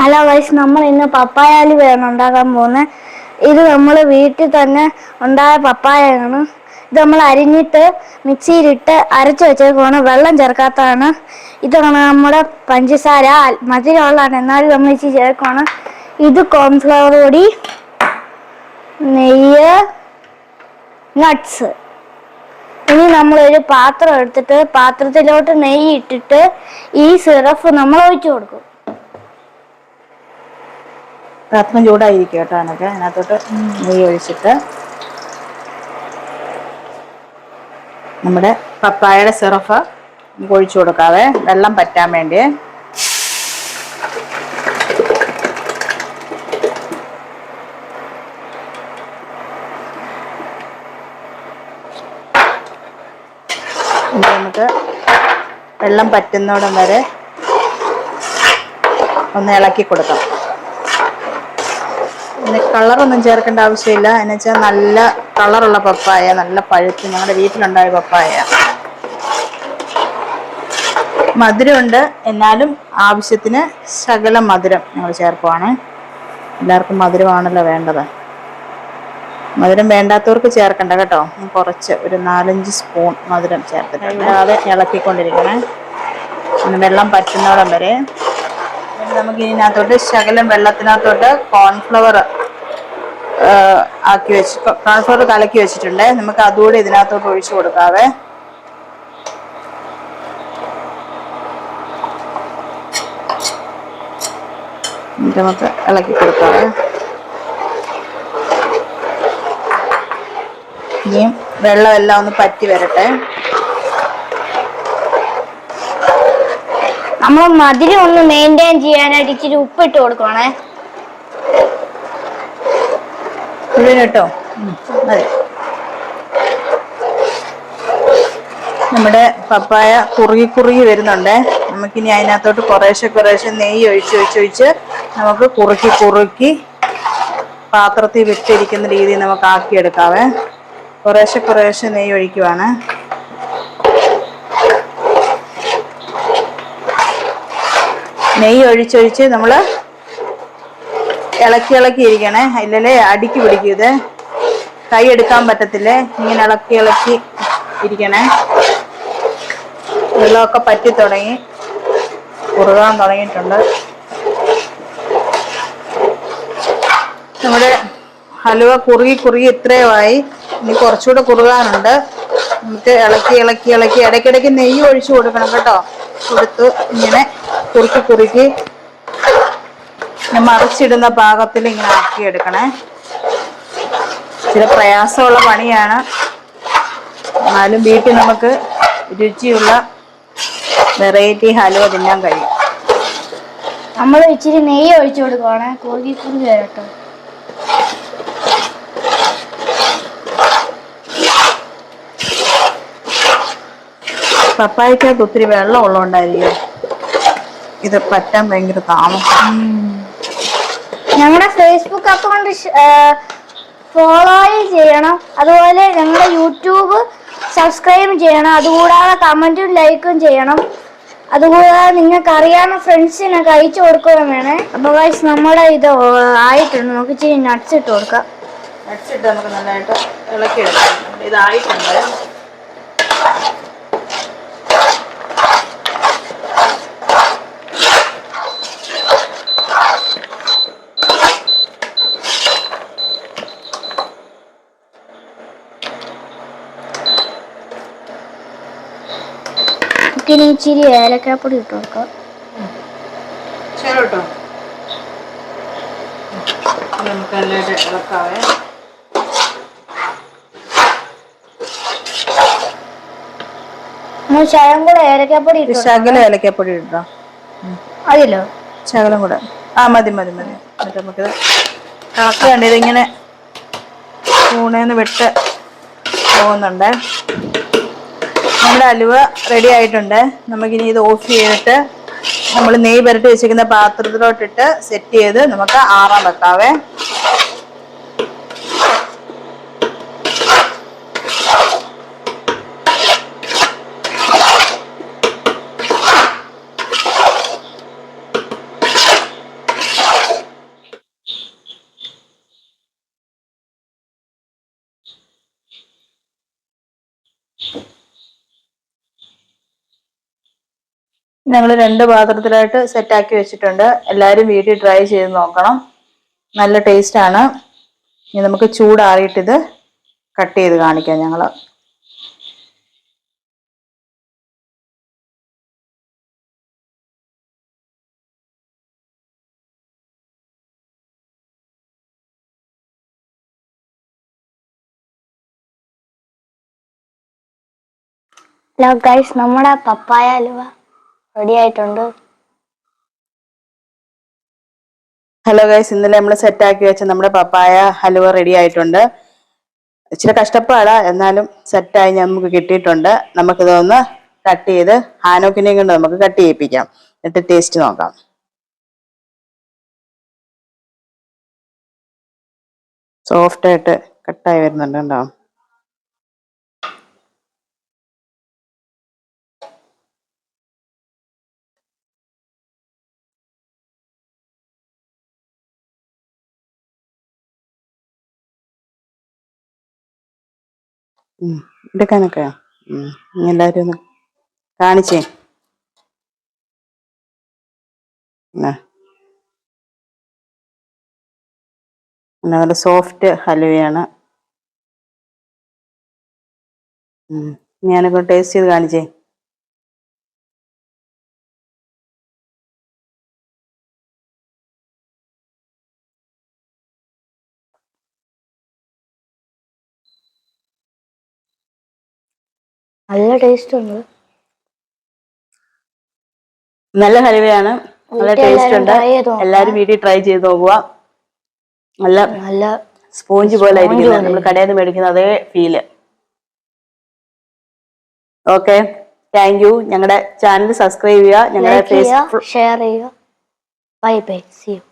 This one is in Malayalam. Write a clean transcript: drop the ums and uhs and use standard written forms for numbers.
ഹലോ ഗൈസ്, നമ്മൾ ഇന്ന് പപ്പായ ഹലുവയാണ് ഉണ്ടാക്കാൻ പോകുന്നത്. ഇത് നമ്മൾ വീട്ടിൽ തന്നെ ഉണ്ടായ പപ്പായയാണ്. ഇത് നമ്മൾ അരിഞ്ഞിട്ട് മിക്സിയിലിട്ട് അരച്ച് വെച്ചേക്കുവാണ്, വെള്ളം ചേർക്കാത്തതാണ്. ഇതാണ് നമ്മുടെ പഞ്ചസാര, മധുരമുള്ളതാണ്, എന്നാലും നമ്മൾ ഇച്ചിരി ചേർക്കുവാണ്. ഇത് കോൺഫ്ലവർ പൊടി, നെയ്യ്, നട്ട്സ്. ഇനി നമ്മളൊരു പാത്രം എടുത്തിട്ട് പാത്രത്തിലോട്ട് നെയ്യ് ഇട്ടിട്ട് ഈ സിറപ്പ് നമ്മൾ ഒഴിച്ചു കൊടുക്കും. പാത്രം ചൂടായിരിക്കും കേട്ടോ. അതിനകത്തോട്ട് നെയ്യ് ഒഴിച്ചിട്ട് നമ്മുടെ പപ്പായയുടെ സിറപ്പ് ഒഴിച്ചു കൊടുക്കാവേ, വെള്ളം പറ്റാൻ വേണ്ടി. നമുക്ക് വെള്ളം പറ്റുന്നോടം വരെ ഒന്ന് ഇളക്കി കൊടുക്കാം. പിന്നെ കളറൊന്നും ചേർക്കേണ്ട ആവശ്യമില്ല. എന്ന് വെച്ചാൽ നല്ല കളറുള്ള പപ്പായ, നല്ല പഴുത്ത് ഞങ്ങളുടെ വീട്ടിലുണ്ടായ പപ്പായ. മധുരമുണ്ട്, എന്നാലും ആവശ്യത്തിന് ശകലം മധുരം ഞങ്ങൾ ചേർക്കുവാണ്. എല്ലാവർക്കും മധുരമാണല്ലോ വേണ്ടത്. മധുരം വേണ്ടാത്തവർക്ക് ചേർക്കണ്ട കേട്ടോ. കുറച്ച് ഒരു 4-5 സ്പൂൺ മധുരം ചേർത്തിട്ട് ഇടാതെ ഇളക്കിക്കൊണ്ടിരിക്കണേ, വെള്ളം പറ്റുന്നോളം വരെ. നമുക്ക് ഇതിനകത്തോട്ട് ശകലം വെള്ളത്തിനകത്തോട്ട് കോൺഫ്ലവർ കോൺഫ്ലവർ കലക്കി വെച്ചിട്ടുണ്ട്. നമുക്ക് അതുകൂടെ ഇതിനകത്തോട്ട് ഒഴിച്ചു കൊടുക്കാവേ. നമുക്ക് ഇളക്കി കൊടുക്കാവേ. ഇനിയും വെള്ളമെല്ലാം ഒന്ന് പറ്റി വരട്ടെ. നമ്മൾ മധുരം ഒന്ന് മെയിൻറ്റെയിൻ ചെയ്യാനായിട്ട് ഇച്ചിരി ഉപ്പിട്ട് കൊടുക്കണേ. കേട്ടോ, അതെ. നമ്മുടെ പപ്പായ കുറുകി വരുന്നുണ്ട്. നമുക്കിനി അതിനകത്തോട്ട് കുറേശ്ശെ നെയ്യ് ഒഴിച്ച് നമുക്ക് കുറുക്കി പാത്രത്തിൽ വിട്ടിരിക്കുന്ന രീതിയിൽ നമുക്ക് ആക്കിയെടുക്കാവേ. കുറേശ്ശെ നെയ്യ് ഒഴിക്കുവാണ്. നെയ്യ് ഒഴിച്ച് നമ്മൾ ഇളക്കി ഇരിക്കണേ. അതിലല്ലേ അടിക്ക് പിടിക്കും. കൈ എടുക്കാൻ പറ്റത്തില്ലേ. ഇങ്ങനെ ഇളക്കി ഇരിക്കണേ. വെള്ളമൊക്കെ പറ്റി തുടങ്ങി, കുറുകാൻ തുടങ്ങിയിട്ടുണ്ട്. നമ്മുടെ ഹലുവ കുറുകി ഇത്രയുമായി. ഇനി കുറച്ചുകൂടെ കുറുകാനുണ്ട്. നമുക്ക് ഇളക്കി ഇടയ്ക്കിടയ്ക്ക് നെയ്യ് ഒഴിച്ചു കൊടുക്കണം കേട്ടോ. കൊടുത്ത് ഇങ്ങനെ കുറുക്കി മറിച്ചിടുന്ന പാകത്തിൽ ഇങ്ങനെ ആക്കിയെടുക്കണേ. ചില പ്രയാസമുള്ള പണിയാണ്, എന്നാലും വീട്ടിൽ നമുക്ക് രുചിയുള്ള വെറൈറ്റി ഹലുവ തിന്നാൻ കഴിയും. നമ്മൾ ഇച്ചിരി നെയ്യ് ഒഴിച്ചു കൊടുക്കുവാണ്, കുറുകി വരട്ടോ. പപ്പായക്കകത്ത് ഒത്തിരി വെള്ളം ഉള്ളതുകൊണ്ടായിരിക്കും ഇത് പറ്റാൻ ഭയങ്കര താമസം. ഞങ്ങളുടെ ഫേസ്ബുക്ക് അക്കൗണ്ട് ഫോളോ ചെയ്യണം, അതുപോലെ ഞങ്ങളുടെ യൂട്യൂബ് സബ്സ്ക്രൈബ് ചെയ്യണം. അതുകൂടാതെ കമന്റും ലൈക്കും ചെയ്യണം. അതുകൂടാതെ നിങ്ങൾക്ക് അറിയാവുന്ന ഫ്രണ്ട്സിനൊക്കെ അയച്ചു കൊടുക്കുകയും വേണേ. അപ്പോൾ ഗൈസ്, നമ്മുടെ ഇത് ആയിട്ടുണ്ട്. നമുക്ക് ഇച്ചിരി നട്ട്സ് ഇട്ട് കൊടുക്കാം. നട്ട്സ് ഇട്ട് നമുക്ക് നല്ലതായിട്ട് ഇളക്കിയെടുക്കാം. ഇതായിട്ടുണ്ട്. ഇനി ഇച്ചിരി ഏലക്കാപ്പൊടി ഇട്ട് കൊടുക്കാം. കേട്ടോ, നമുക്ക് നല്ലതായിട്ട് ഇളക്കാവേ. ശകലം കൂടെ ഏലക്കാപ്പൊടി ശകലം ഏലക്കാപ്പൊടി ഇട്ടോ. അതില്ലോ ശകലം കൂടെ. മതി. എന്നിട്ട് നമുക്കിത് ഇളക്കാണ്ട് ഇതിങ്ങനെ സ്പൂണേന്ന് വിട്ട് പോകുന്നുണ്ട്. നമ്മുടെ ഹലുവ റെഡി ആയിട്ടുണ്ട്. നമുക്കിനി ഇത് ഓഫ് ചെയ്തിട്ട് നമ്മൾ നെയ്യ് പുരട്ടി വെച്ചിരിക്കുന്ന പാത്രത്തിലോട്ടിട്ട് സെറ്റ് ചെയ്ത് നമുക്ക് ആറാൻ വെക്കാവേ. ഞങ്ങൾ 2 പാത്രത്തിലായിട്ട് സെറ്റാക്കി വെച്ചിട്ടുണ്ട്. എല്ലാവരും വീട്ടിൽ ട്രൈ ചെയ്ത് നോക്കണം. നല്ല ടേസ്റ്റ് ആണ്. ഇനി നമുക്ക് ചൂടാറിയിട്ട് ഇത് കട്ട് ചെയ്ത് കാണിക്കാം ഞങ്ങൾ. ഹലോ ഗൈസ്, നമ്മുടെ പപ്പായ ഹലുവ റെഡി ആയിട്ടുണ്ട്. ഹലോ ഗൈസ്, ഇന്നലെ നമ്മൾ സെറ്റാക്കി വെച്ച നമ്മുടെ പപ്പായ ഹലുവ റെഡി ആയിട്ടുണ്ട്. ഇച്ചിരി കഷ്ടപ്പാടാ, എന്നാലും സെറ്റായി നമുക്ക് കിട്ടിയിട്ടുണ്ട്. നമുക്കിതൊന്ന് കട്ട് ചെയ്ത് ഹാനോക്കിനെ കൊണ്ട് നമുക്ക് കട്ട് ചെയ്യിപ്പിക്കാം. എന്നിട്ട് ടേസ്റ്റ് നോക്കാം. സോഫ്റ്റ് ആയിട്ട് കട്ടായി വരുന്നുണ്ട് കേട്ടോ. എടുക്കാനൊക്കെ ഇനി എല്ലാവരും ഒന്ന് കാണിച്ചേ. നല്ല സോഫ്റ്റ് ഹലുവയാണ്. ഞാനൊക്കെ ടേസ്റ്റ് ചെയ്ത് കാണിച്ചേ. നല്ല ടേസ്റ്റ് ഉണ്ട്. നല്ല ഹലുവയാണ്, നല്ല ടേസ്റ്റ് ഉണ്ട്. എല്ലാരും വീട്ടിൽ ട്രൈ ചെയ്ത് നോക്കുക. നല്ല സ്പോഞ്ച് പോലെ ഇരിക്കുന്നത്, നമ്മൾ കടയിൽ നിന്ന് മേടിക്കുന്ന അതേ ഫീല്. Okay, thank you. ഞങ്ങളുടെ ചാനൽ സബ്സ്ക്രൈബ് ചെയ്യുക, ഞങ്ങളുടെ ഫേസ്ബുക്ക് ഷെയർ ചെയ്യുക. Bye bye, see U.